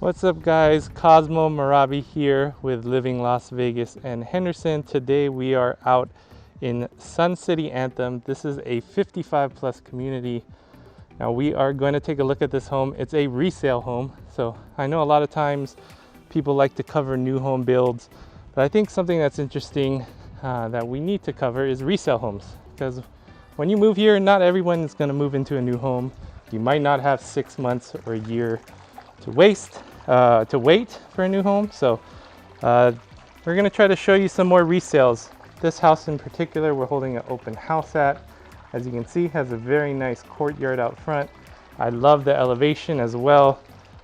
What's up guys, Cosmo Morabbi here with Living Las Vegas and Henderson. Today we are out in Sun City Anthem. This is a 55 plus community. Now we are going to take a look at this home. It's a resale home. So I know a lot of times people like to cover new home builds, but I think something that's interesting that we need to cover is resale homes. Because when you move here, not everyone is going to move into a new home. You might not have 6 months or a year to wait for a new home. So we're going to try to show you some more resales. This house in particular, we're holding an open house at. As you can see, has a very nice courtyard out front. I love the elevation as well.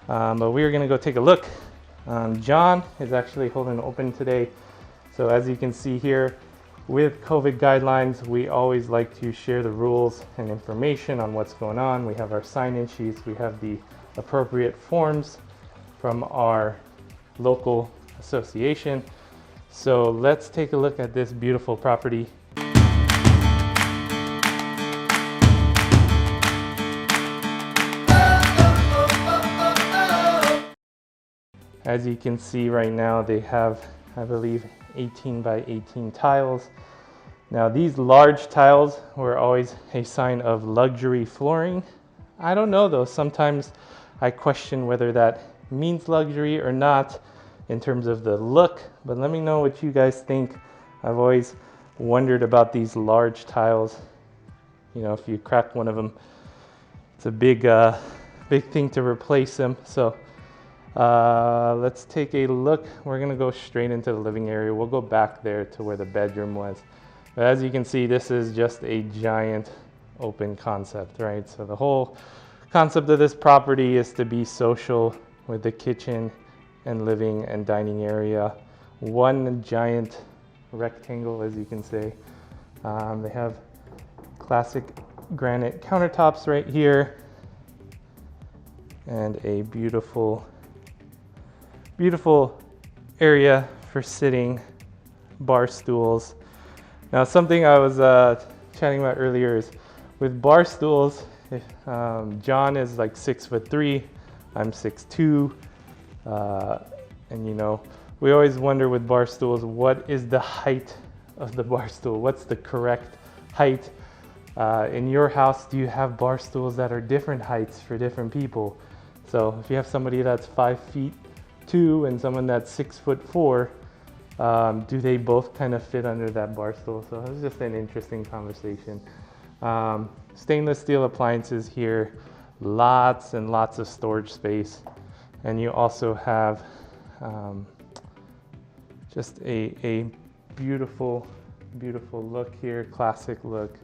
But we're going to go take a look. John is actually holding it open today. So as you can see here, with COVID guidelines, we always like to share the rules and information on what's going on. We have our sign-in sheets. We have the appropriate forms from our local association. So let's take a look at this beautiful property. As you can see right now, they have, I believe, 18 by 18 tiles. Now these large tiles were always a sign of luxury flooring. I don't know though, sometimes I question whether that means luxury or not in terms of the look, but let me know what you guys think. I've always wondered about these large tiles. You know, if you crack one of them, it's a big thing to replace them. So let's take a look. We're gonna go straight into the living area. We'll go back there to where the bedroom was. But as you can see, this is just a giant open concept, right? So the whole concept of this property is to be social with the kitchen and living and dining area. One giant rectangle, as you can see. They have classic granite countertops right here and a beautiful area for sitting, bar stools. Now something I was chatting about earlier is with bar stools, John is like 6'3", I'm 6'2", and you know, we always wonder with bar stools, what is the height of the bar stool? What's the correct height? In your house, do you have bar stools that are different heights for different people? So if you have somebody that's 5'2" and someone that's 6'4", do they both kind of fit under that bar stool? So it was just an interesting conversation. Stainless steel appliances here, lots and lots of storage space. And you also have just a beautiful look here, classic look.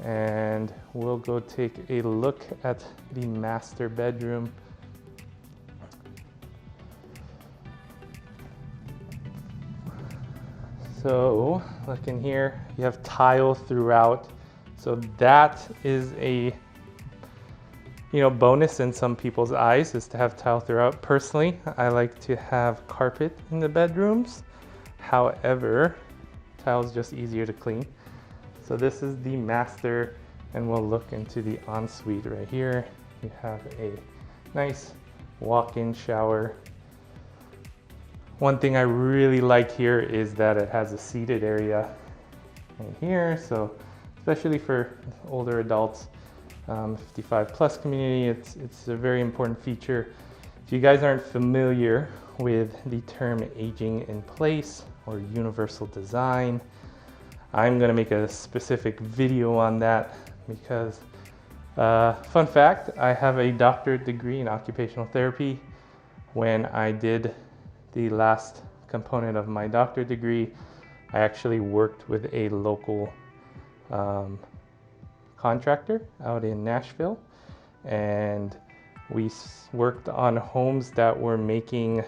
And we'll go take a look at the master bedroom. So look in here, you have tile throughout. So that is a bonus in some people's eyes, is to have tile throughout. Personally, I like to have carpet in the bedrooms. However, tile is just easier to clean. So this is the master, and we'll look into the ensuite right here. You have a nice walk-in shower. One thing I really like here is that it has a seated area right here. So especially for older adults, 55 plus community, it's a very important feature. If you guys aren't familiar with the term aging in place or universal design, I'm gonna make a specific video on that because, fun fact, I have a doctorate degree in occupational therapy. When I did the last component of my doctorate degree, I actually worked with a local contractor out in Nashville, and we worked on homes that were making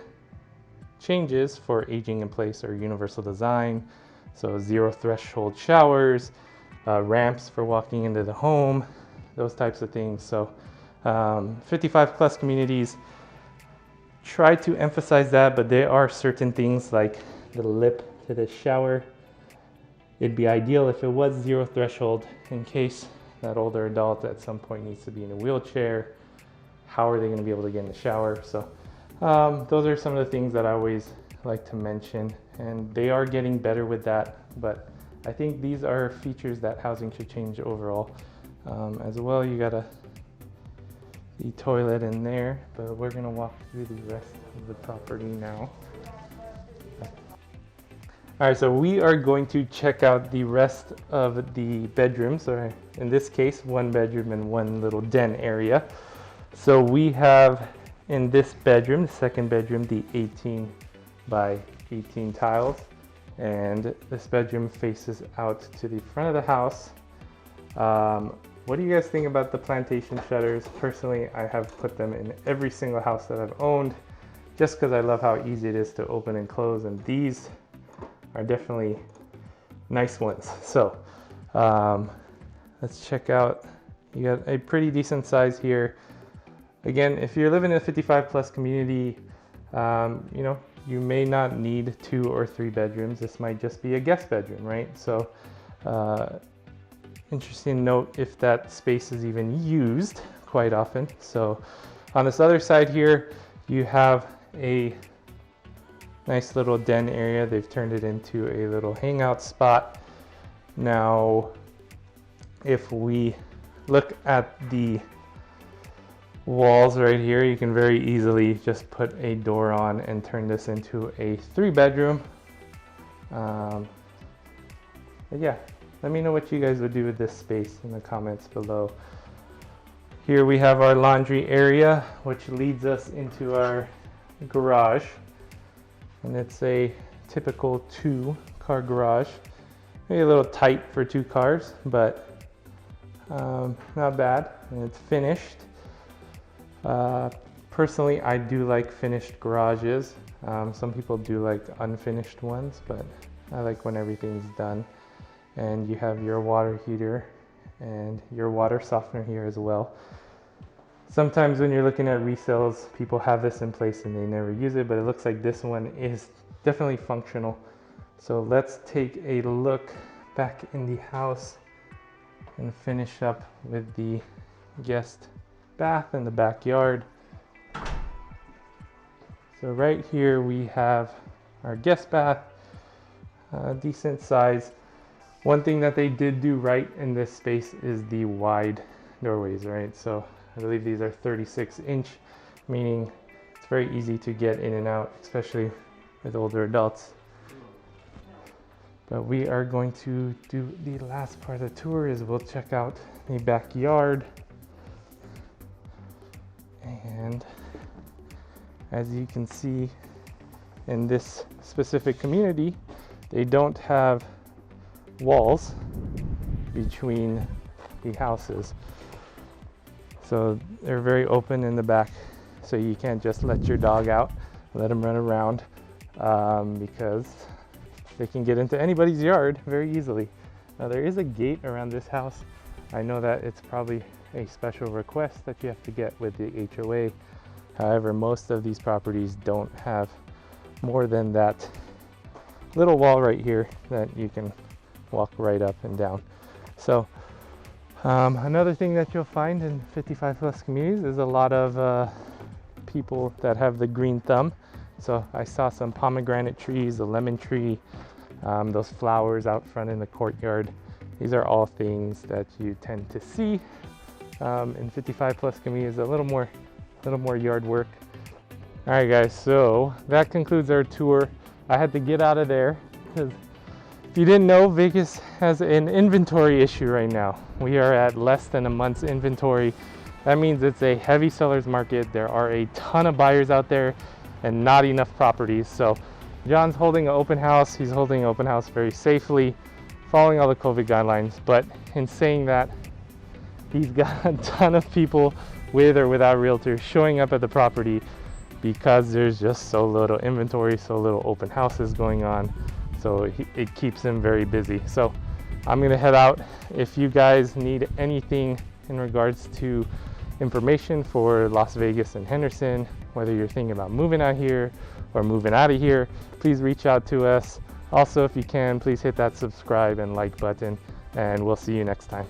changes for aging in place or universal design. So 0 threshold showers, ramps for walking into the home, those types of things. So 55 plus communities try to emphasize that, but there are certain things like the lip to the shower. It'd be ideal if it was 0 threshold in case that older adult at some point needs to be in a wheelchair. How are they going to be able to get in the shower? So Those are some of the things that I always like to mention, and they are getting better with that, but I think these are features that housing should change overall. As well, you got the toilet in there, but we're gonna walk through the rest of the property now. All right, so we are going to check out the rest of the bedrooms. So in this case, one bedroom and one little den area. So we have in this bedroom, the second bedroom, the 18 by 18 tiles. And this bedroom faces out to the front of the house. What do you guys think about the plantation shutters? Personally, I have put them in every single house that I've owned, just because I love how easy it is to open and close, and these are definitely nice ones. So let's check out, you got a pretty decent size here. Again, if you're living in a 55 plus community, you know, you may not need 2 or 3 bedrooms. This might just be a guest bedroom, right? So interesting note if that space is even used quite often. So on this other side here, you have a nice little den area. They've turned it into a little hangout spot. Now, if we look at the walls right here, you can very easily just put a door on and turn this into a 3 bedroom. But yeah, let me know what you guys would do with this space in the comments below. Here we have our laundry area, which leads us into our garage. And it's a typical 2-car garage. Maybe a little tight for 2 cars, but not bad. And it's finished. Personally, I do like finished garages. Some people do like unfinished ones, but I like when everything's done. And you have your water heater and your water softener here as well. Sometimes when you're looking at resales, people have this in place and they never use it, but it looks like this one is definitely functional. So let's take a look back in the house and finish up with the guest bath in the backyard. So right here we have our guest bath, decent size. One thing that they did do right in this space is the wide doorways, right? So I believe these are 36-inch, meaning it's very easy to get in and out, especially with older adults. But we are going to do the last part of the tour is we'll check out the backyard. And as you can see in this specific community, they don't have walls between the houses. So they're very open in the back, so you can't just let your dog out, let him run around, because they can get into anybody's yard very easily. Now there is a gate around this house. I know that it's probably a special request that you have to get with the HOA. However, most of these properties don't have more than that little wall right here that you can walk right up and down. So another thing that you'll find in 55 plus communities is a lot of people that have the green thumb. So I saw some pomegranate trees, a lemon tree, those flowers out front in the courtyard. These are all things that you tend to see in 55 plus communities, a little more yard work. All right guys, so that concludes our tour. I had to get out of there because if you didn't know, Vegas has an inventory issue right now. We are at less than a month's inventory. That means it's a heavy seller's market. There are a ton of buyers out there and not enough properties. So John's holding an open house. He's holding an open house very safely, following all the COVID guidelines. But in saying that, he's got a ton of people with or without realtors showing up at the property because there's just so little inventory, so little open houses going on. So it keeps him very busy. So I'm gonna head out. If you guys need anything in regards to information for Las Vegas and Henderson, whether you're thinking about moving out here or moving out of here, please reach out to us. Also, if you can, please hit that subscribe and like button, and we'll see you next time.